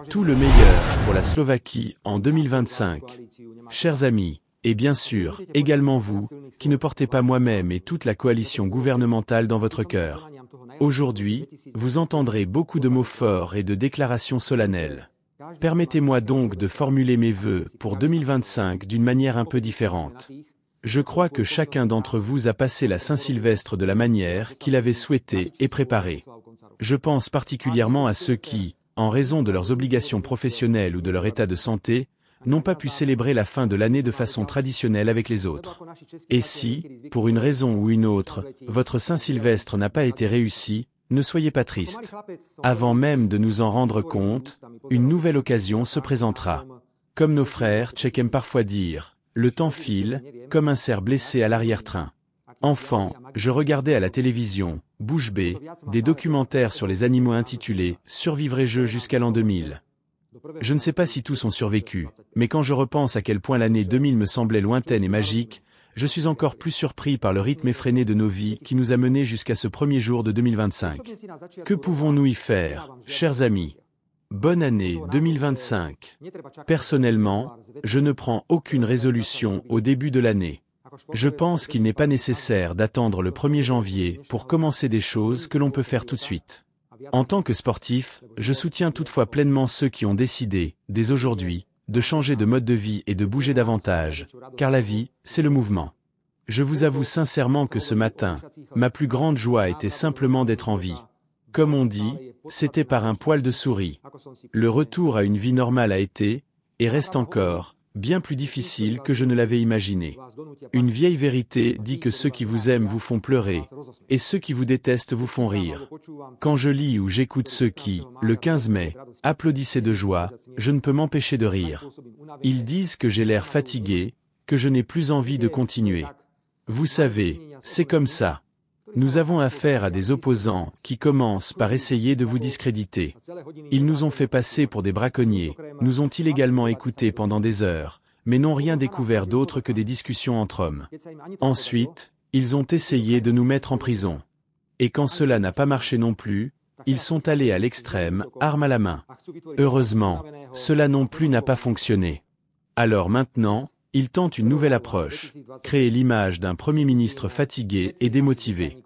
Tout le meilleur pour la Slovaquie en 2025. Chers amis, et bien sûr, également vous, qui ne portez pas moi-même et toute la coalition gouvernementale dans votre cœur. Aujourd'hui, vous entendrez beaucoup de mots forts et de déclarations solennelles. Permettez-moi donc de formuler mes vœux pour 2025 d'une manière un peu différente. Je crois que chacun d'entre vous a passé la Saint-Sylvestre de la manière qu'il avait souhaité et préparé. Je pense particulièrement à ceux qui, en raison de leurs obligations professionnelles ou de leur état de santé, n'ont pas pu célébrer la fin de l'année de façon traditionnelle avec les autres. Et si, pour une raison ou une autre, votre Saint-Sylvestre n'a pas été réussi, ne soyez pas triste. Avant même de nous en rendre compte, une nouvelle occasion se présentera. Comme nos frères tchèques aiment parfois dire, le temps file, comme un cerf blessé à l'arrière-train. Enfant, je regardais à la télévision, bouche bée, des documentaires sur les animaux intitulés « Survivrai-je jusqu'à l'an 2000 ». Je ne sais pas si tous ont survécu, mais quand je repense à quel point l'année 2000 me semblait lointaine et magique, je suis encore plus surpris par le rythme effréné de nos vies qui nous a menés jusqu'à ce premier jour de 2025. Que pouvons-nous y faire, chers amis? Bonne année 2025. Personnellement, je ne prends aucune résolution au début de l'année. Je pense qu'il n'est pas nécessaire d'attendre le 1er janvier pour commencer des choses que l'on peut faire tout de suite. En tant que sportif, je soutiens toutefois pleinement ceux qui ont décidé, dès aujourd'hui, de changer de mode de vie et de bouger davantage, car la vie, c'est le mouvement. Je vous avoue sincèrement que ce matin, ma plus grande joie était simplement d'être en vie. Comme on dit, c'était par un poil de souris. Le retour à une vie normale a été, et reste encore, bien plus difficile que je ne l'avais imaginé. Une vieille vérité dit que ceux qui vous aiment vous font pleurer, et ceux qui vous détestent vous font rire. Quand je lis ou j'écoute ceux qui, le 15 mai, applaudissaient de joie, je ne peux m'empêcher de rire. Ils disent que j'ai l'air fatigué, que je n'ai plus envie de continuer. Vous savez, c'est comme ça. Nous avons affaire à des opposants qui commencent par essayer de vous discréditer. Ils nous ont fait passer pour des braconniers, nous ont illégalement écoutés pendant des heures, mais n'ont rien découvert d'autre que des discussions entre hommes. Ensuite, ils ont essayé de nous mettre en prison. Et quand cela n'a pas marché non plus, ils sont allés à l'extrême, arme à la main. Heureusement, cela non plus n'a pas fonctionné. Alors maintenant, ils tentent une nouvelle approche, créer l'image d'un Premier ministre fatigué et démotivé.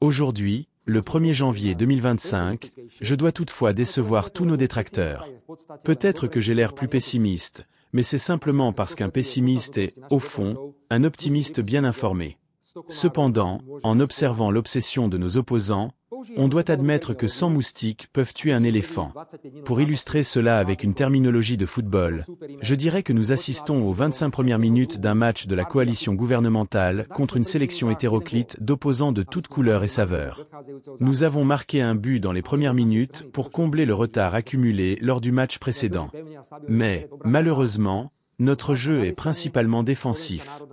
Aujourd'hui, le 1er janvier 2025, je dois toutefois décevoir tous nos détracteurs. Peut-être que j'ai l'air plus pessimiste, mais c'est simplement parce qu'un pessimiste est, au fond, un optimiste bien informé. Cependant, en observant l'obsession de nos opposants, on doit admettre que 100 moustiques peuvent tuer un éléphant. Pour illustrer cela avec une terminologie de football, je dirais que nous assistons aux 25 premières minutes d'un match de la coalition gouvernementale contre une sélection hétéroclite d'opposants de toutes couleurs et saveurs. Nous avons marqué un but dans les premières minutes pour combler le retard accumulé lors du match précédent. Mais, malheureusement, notre jeu est principalement défensif.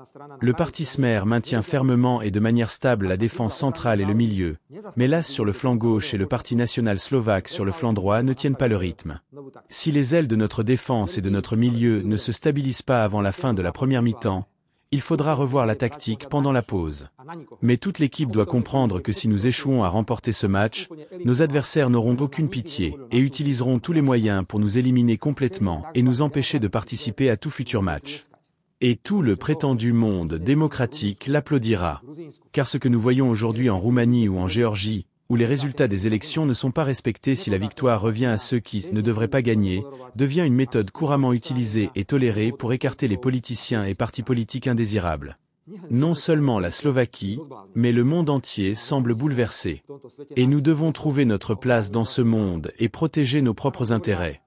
Le parti Smer maintient fermement et de manière stable la défense centrale et le milieu, mais l'As sur le flanc gauche et le Parti national slovaque sur le flanc droit ne tiennent pas le rythme. Si les ailes de notre défense et de notre milieu ne se stabilisent pas avant la fin de la première mi-temps, il faudra revoir la tactique pendant la pause. Mais toute l'équipe doit comprendre que si nous échouons à remporter ce match, nos adversaires n'auront aucune pitié et utiliseront tous les moyens pour nous éliminer complètement et nous empêcher de participer à tout futur match. Et tout le prétendu monde démocratique l'applaudira. Car ce que nous voyons aujourd'hui en Roumanie ou en Géorgie, où les résultats des élections ne sont pas respectés si la victoire revient à ceux qui ne devraient pas gagner, devient une méthode couramment utilisée et tolérée pour écarter les politiciens et partis politiques indésirables. Non seulement la Slovaquie, mais le monde entier semble bouleversé. Et nous devons trouver notre place dans ce monde et protéger nos propres intérêts.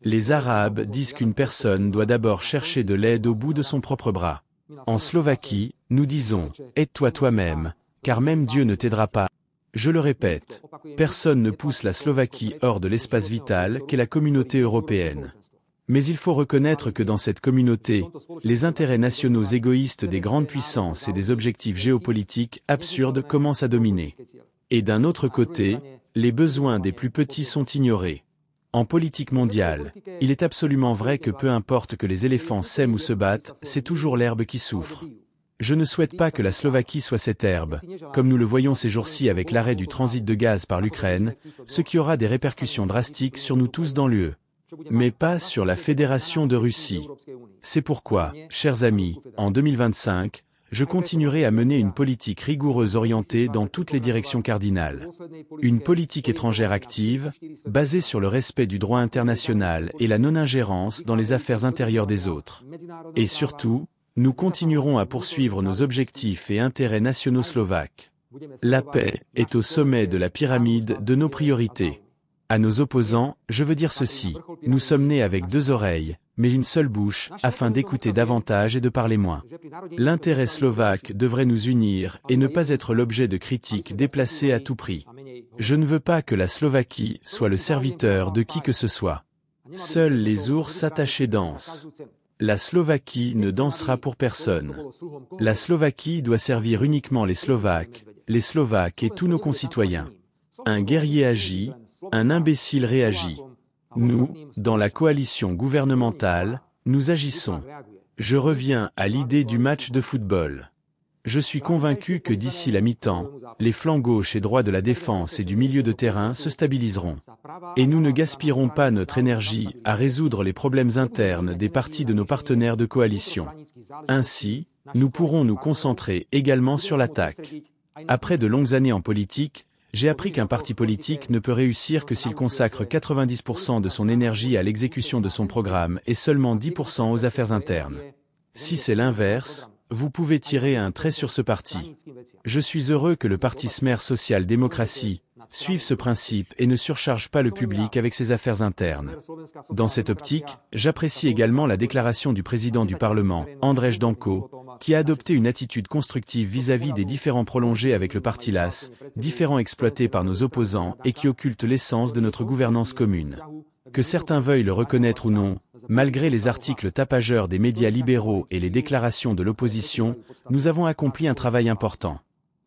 Les Arabes disent qu'une personne doit d'abord chercher de l'aide au bout de son propre bras. En Slovaquie, nous disons « aide-toi toi-même », car même Dieu ne t'aidera pas. Je le répète, personne ne pousse la Slovaquie hors de l'espace vital qu'est la communauté européenne. Mais il faut reconnaître que dans cette communauté, les intérêts nationaux égoïstes des grandes puissances et des objectifs géopolitiques absurdes commencent à dominer. Et d'un autre côté, les besoins des plus petits sont ignorés. En politique mondiale, il est absolument vrai que peu importe que les éléphants s'aiment ou se battent, c'est toujours l'herbe qui souffre. Je ne souhaite pas que la Slovaquie soit cette herbe, comme nous le voyons ces jours-ci avec l'arrêt du transit de gaz par l'Ukraine, ce qui aura des répercussions drastiques sur nous tous dans l'UE. mais pas sur la Fédération de Russie. C'est pourquoi, chers amis, en 2025, je continuerai à mener une politique rigoureuse orientée dans toutes les directions cardinales. Une politique étrangère active, basée sur le respect du droit international et la non-ingérence dans les affaires intérieures des autres. Et surtout, nous continuerons à poursuivre nos objectifs et intérêts nationaux slovaques. La paix est au sommet de la pyramide de nos priorités. À nos opposants, je veux dire ceci, nous sommes nés avec deux oreilles, mais une seule bouche, afin d'écouter davantage et de parler moins. L'intérêt slovaque devrait nous unir et ne pas être l'objet de critiques déplacées à tout prix. Je ne veux pas que la Slovaquie soit le serviteur de qui que ce soit. Seuls les ours attachés dansent. La Slovaquie ne dansera pour personne. La Slovaquie doit servir uniquement les Slovaques et tous nos concitoyens. Un guerrier agit, un imbécile réagit. Nous, dans la coalition gouvernementale, nous agissons. Je reviens à l'idée du match de football. Je suis convaincu que d'ici la mi-temps, les flancs gauche et droit de la défense et du milieu de terrain se stabiliseront. Et nous ne gaspillerons pas notre énergie à résoudre les problèmes internes des partis de nos partenaires de coalition. Ainsi, nous pourrons nous concentrer également sur l'attaque. Après de longues années en politique, j'ai appris qu'un parti politique ne peut réussir que s'il consacre 90% de son énergie à l'exécution de son programme et seulement 10% aux affaires internes. Si c'est l'inverse, vous pouvez tirer un trait sur ce parti. Je suis heureux que le parti Smer Social-Démocratie suive ce principe et ne surcharge pas le public avec ses affaires internes. Dans cette optique, j'apprécie également la déclaration du président du Parlement, Andrzej Danko, qui a adopté une attitude constructive vis-à-vis des différends prolongés avec le parti LAS, différends exploités par nos opposants et qui occultent l'essence de notre gouvernance commune. Que certains veuillent le reconnaître ou non, malgré les articles tapageurs des médias libéraux et les déclarations de l'opposition, nous avons accompli un travail important.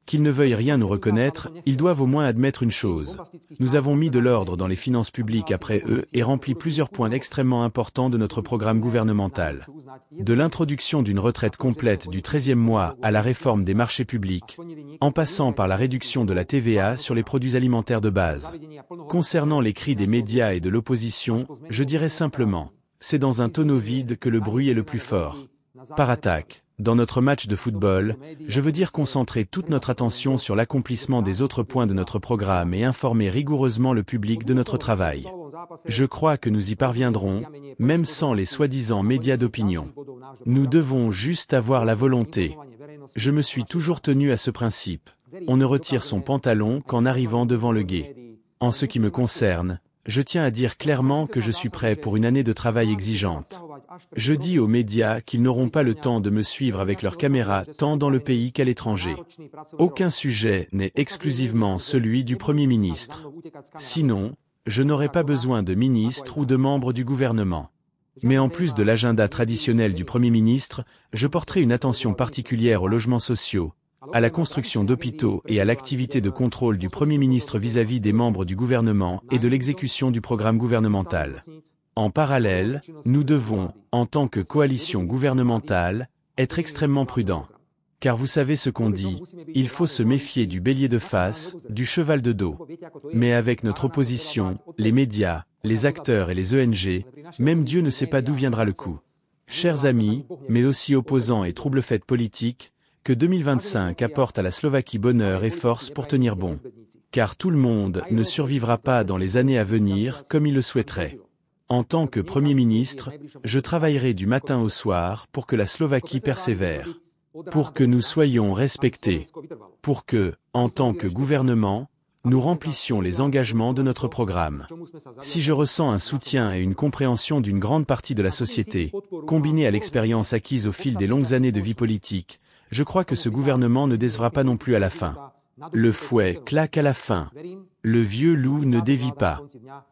Qu'ils ne veuillent rien nous reconnaître, ils doivent au moins admettre une chose. Nous avons mis de l'ordre dans les finances publiques après eux et rempli plusieurs points extrêmement importants de notre programme gouvernemental. De l'introduction d'une retraite complète du 13e mois à la réforme des marchés publics, en passant par la réduction de la TVA sur les produits alimentaires de base. Concernant les cris des médias et de l'opposition, je dirais simplement, c'est dans un tonneau vide que le bruit est le plus fort. Par attaque. Dans notre match de football, je veux dire concentrer toute notre attention sur l'accomplissement des autres points de notre programme et informer rigoureusement le public de notre travail. Je crois que nous y parviendrons, même sans les soi-disant médias d'opinion. Nous devons juste avoir la volonté. Je me suis toujours tenu à ce principe. On ne retire son pantalon qu'en arrivant devant le gué. En ce qui me concerne, je tiens à dire clairement que je suis prêt pour une année de travail exigeante. Je dis aux médias qu'ils n'auront pas le temps de me suivre avec leurs caméras tant dans le pays qu'à l'étranger. Aucun sujet n'est exclusivement celui du Premier ministre. Sinon, je n'aurais pas besoin de ministres ou de membres du gouvernement. Mais en plus de l'agenda traditionnel du Premier ministre, je porterai une attention particulière aux logements sociaux, à la construction d'hôpitaux et à l'activité de contrôle du Premier ministre vis-à-vis des membres du gouvernement et de l'exécution du programme gouvernemental. En parallèle, nous devons, en tant que coalition gouvernementale, être extrêmement prudents. Car vous savez ce qu'on dit, il faut se méfier du bélier de face, du cheval de dos. Mais avec notre opposition, les médias, les acteurs et les ONG, même Dieu ne sait pas d'où viendra le coup. Chers amis, mais aussi opposants et trouble-fêtes politiques, que 2025 apporte à la Slovaquie bonheur et force pour tenir bon. Car tout le monde ne survivra pas dans les années à venir comme il le souhaiterait. En tant que Premier ministre, je travaillerai du matin au soir pour que la Slovaquie persévère, pour que nous soyons respectés, pour que, en tant que gouvernement, nous remplissions les engagements de notre programme. Si je ressens un soutien et une compréhension d'une grande partie de la société, combinée à l'expérience acquise au fil des longues années de vie politique, je crois que ce gouvernement ne décevra pas non plus à la fin. Le fouet claque à la fin. Le vieux loup ne dévie pas.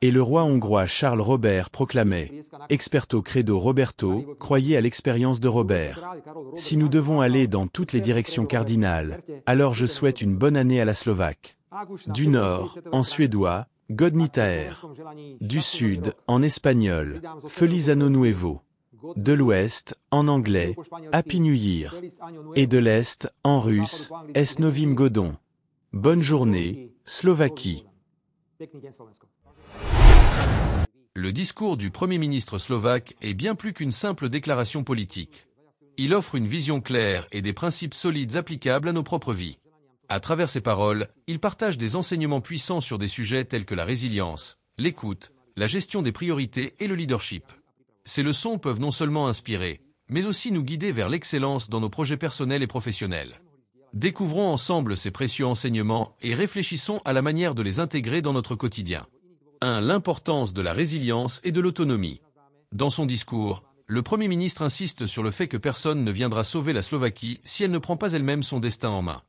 Et le roi hongrois Charles Robert proclamait « Experto credo Roberto, croyez à l'expérience de Robert ». Si nous devons aller dans toutes les directions cardinales, alors je souhaite une bonne année à la Slovaque. Du nord, en suédois, Godni taer. Du sud, en espagnol, Feliz Ano Nuevo. De l'ouest, en anglais, Happy New Year. Et de l'est, en russe, Es Novim Godon. Bonne journée, Slovaquie. Le discours du Premier ministre slovaque est bien plus qu'une simple déclaration politique. Il offre une vision claire et des principes solides applicables à nos propres vies. À travers ses paroles, il partage des enseignements puissants sur des sujets tels que la résilience, l'écoute, la gestion des priorités et le leadership. Ces leçons peuvent non seulement inspirer, mais aussi nous guider vers l'excellence dans nos projets personnels et professionnels. Découvrons ensemble ces précieux enseignements et réfléchissons à la manière de les intégrer dans notre quotidien. 1. L'importance de la résilience et de l'autonomie. Dans son discours, le Premier ministre insiste sur le fait que personne ne viendra sauver la Slovaquie si elle ne prend pas elle-même son destin en main.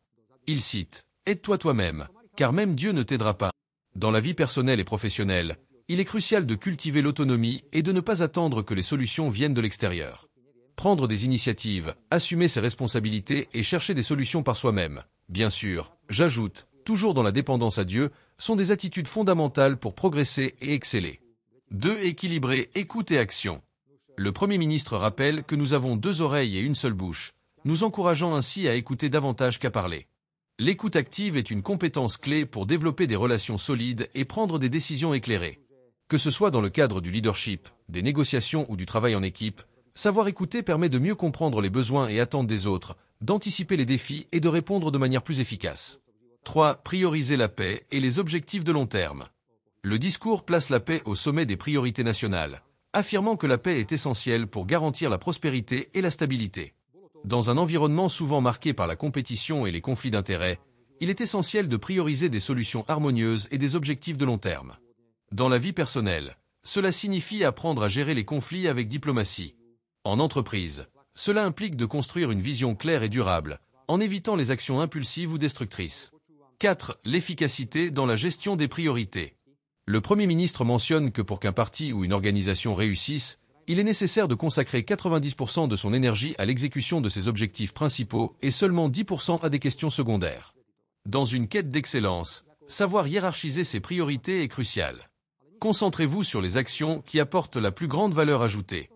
Il cite « Aide-toi toi-même, car même Dieu ne t'aidera pas ». Dans la vie personnelle et professionnelle, il est crucial de cultiver l'autonomie et de ne pas attendre que les solutions viennent de l'extérieur. Prendre des initiatives, assumer ses responsabilités et chercher des solutions par soi-même. Bien sûr, j'ajoute, toujours dans la dépendance à Dieu, sont des attitudes fondamentales pour progresser et exceller. 2. Équilibrer écoute et action. Le Premier ministre rappelle que nous avons 2 oreilles et une seule bouche, nous encourageant ainsi à écouter davantage qu'à parler. L'écoute active est une compétence clé pour développer des relations solides et prendre des décisions éclairées. Que ce soit dans le cadre du leadership, des négociations ou du travail en équipe, savoir écouter permet de mieux comprendre les besoins et attentes des autres, d'anticiper les défis et de répondre de manière plus efficace. 3. Prioriser la paix et les objectifs de long terme. Le discours place la paix au sommet des priorités nationales, affirmant que la paix est essentielle pour garantir la prospérité et la stabilité. Dans un environnement souvent marqué par la compétition et les conflits d'intérêts, il est essentiel de prioriser des solutions harmonieuses et des objectifs de long terme. Dans la vie personnelle, cela signifie apprendre à gérer les conflits avec diplomatie. En entreprise, cela implique de construire une vision claire et durable, en évitant les actions impulsives ou destructrices. 4. L'efficacité dans la gestion des priorités. Le Premier ministre mentionne que pour qu'un parti ou une organisation réussisse, il est nécessaire de consacrer 90% de son énergie à l'exécution de ses objectifs principaux et seulement 10% à des questions secondaires. Dans une quête d'excellence, savoir hiérarchiser ses priorités est crucial. Concentrez-vous sur les actions qui apportent la plus grande valeur ajoutée.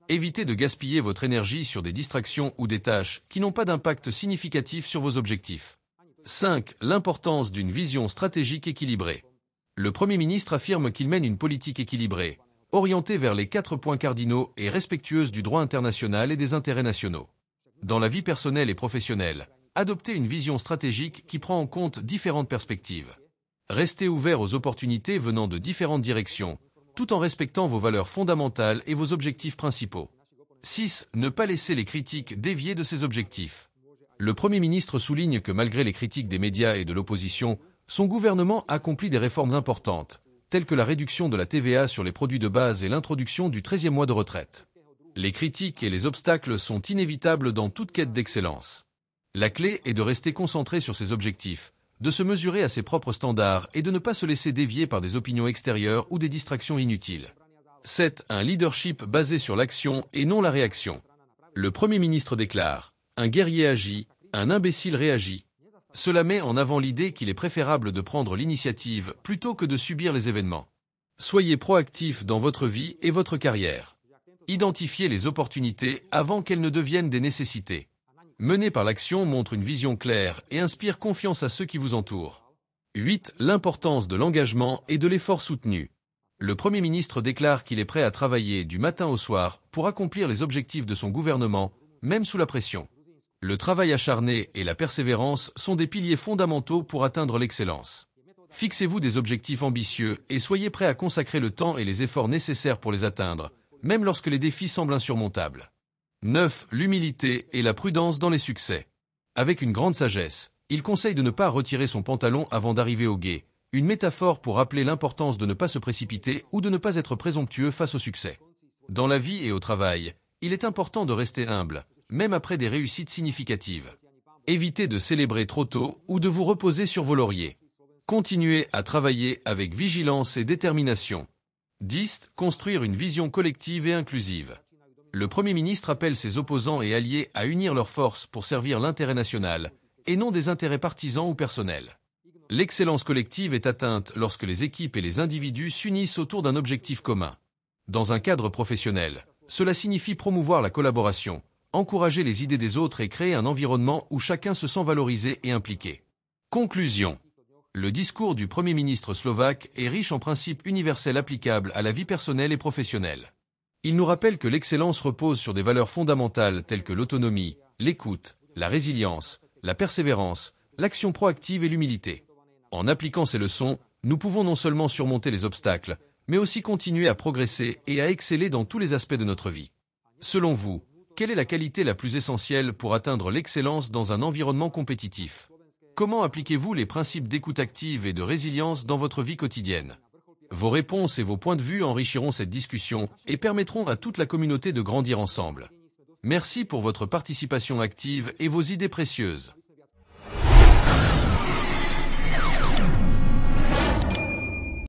Évitez de gaspiller votre énergie sur des distractions ou des tâches qui n'ont pas d'impact significatif sur vos objectifs. 5. L'importance d'une vision stratégique équilibrée. Le Premier ministre affirme qu'il mène une politique équilibrée, orientée vers les 4 points cardinaux et respectueuse du droit international et des intérêts nationaux. Dans la vie personnelle et professionnelle, adoptez une vision stratégique qui prend en compte différentes perspectives. Restez ouvert aux opportunités venant de différentes directions, tout en respectant vos valeurs fondamentales et vos objectifs principaux. 6. Ne pas laisser les critiques dévier de ces objectifs. Le Premier ministre souligne que malgré les critiques des médias et de l'opposition, son gouvernement accomplit des réformes importantes, telles que la réduction de la TVA sur les produits de base et l'introduction du 13e mois de retraite. Les critiques et les obstacles sont inévitables dans toute quête d'excellence. La clé est de rester concentré sur ses objectifs, de se mesurer à ses propres standards et de ne pas se laisser dévier par des opinions extérieures ou des distractions inutiles. 7. Un leadership basé sur l'action et non la réaction. Le Premier ministre déclare « Un guerrier agit, un imbécile réagit ». Cela met en avant l'idée qu'il est préférable de prendre l'initiative plutôt que de subir les événements. Soyez proactif dans votre vie et votre carrière. Identifiez les opportunités avant qu'elles ne deviennent des nécessités. Mener par l'action montre une vision claire et inspire confiance à ceux qui vous entourent. 8. L'importance de l'engagement et de l'effort soutenu. Le Premier ministre déclare qu'il est prêt à travailler du matin au soir pour accomplir les objectifs de son gouvernement, même sous la pression. Le travail acharné et la persévérance sont des piliers fondamentaux pour atteindre l'excellence. Fixez-vous des objectifs ambitieux et soyez prêt à consacrer le temps et les efforts nécessaires pour les atteindre, même lorsque les défis semblent insurmontables. 9. L'humilité et la prudence dans les succès. Avec une grande sagesse, il conseille de ne pas retirer son pantalon avant d'arriver au gué, une métaphore pour rappeler l'importance de ne pas se précipiter ou de ne pas être présomptueux face au succès. Dans la vie et au travail, il est important de rester humble, même après des réussites significatives. Évitez de célébrer trop tôt ou de vous reposer sur vos lauriers. Continuez à travailler avec vigilance et détermination. 10. Construire une vision collective et inclusive. Le Premier ministre appelle ses opposants et alliés à unir leurs forces pour servir l'intérêt national, et non des intérêts partisans ou personnels. L'excellence collective est atteinte lorsque les équipes et les individus s'unissent autour d'un objectif commun. Dans un cadre professionnel, cela signifie promouvoir la collaboration, encourager les idées des autres et créer un environnement où chacun se sent valorisé et impliqué. Conclusion. Le discours du Premier ministre slovaque est riche en principes universels applicables à la vie personnelle et professionnelle. Il nous rappelle que l'excellence repose sur des valeurs fondamentales telles que l'autonomie, l'écoute, la résilience, la persévérance, l'action proactive et l'humilité. En appliquant ces leçons, nous pouvons non seulement surmonter les obstacles, mais aussi continuer à progresser et à exceller dans tous les aspects de notre vie. Selon vous, quelle est la qualité la plus essentielle pour atteindre l'excellence dans un environnement compétitif? Comment appliquez-vous les principes d'écoute active et de résilience dans votre vie quotidienne? Vos réponses et vos points de vue enrichiront cette discussion et permettront à toute la communauté de grandir ensemble. Merci pour votre participation active et vos idées précieuses.